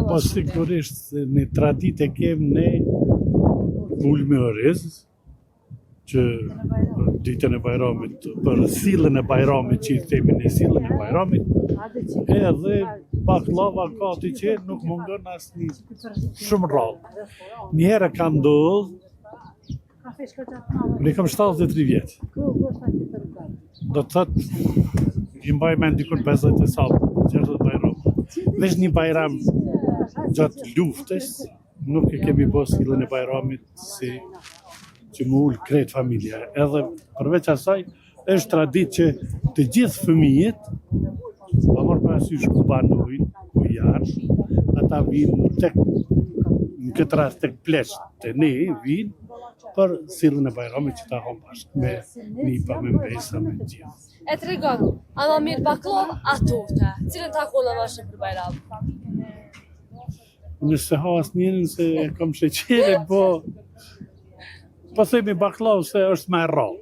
Po sigurisht një traditë e kem ne ulë me oriz, që ditën e Bajramit, për sillën e Bajramit që i themi ne sillën e Bajramit, edhe baklava gati që nuk mungon asnjë shumë rrallë. Një herë ka ndodhur, ne kam 73 vjet. Do të thotë i mbaj mend dikur 50 e sa, 60 Bajram. Veç një Bajram gjatë luftës, nuk e kemi bërë sillën e Bajramit si që më ullë krejt familja. Edhe përveç asaj, është traditë që të gjithë fëmijët, pa marrë parasysh ku banojnë, ku janë, ata vinë tek, në këtë rast tek pleqë të ne, vinë për sillën e Bajramit që ta hom bashkë me nipa, me mbesa, me gjithë. E të regon, a më mirë baklov a torte? Cilën takon e vashë për Bajram? Nëse ha asnjërin se kam sheqerin, po themi baklov se është më e rrallë.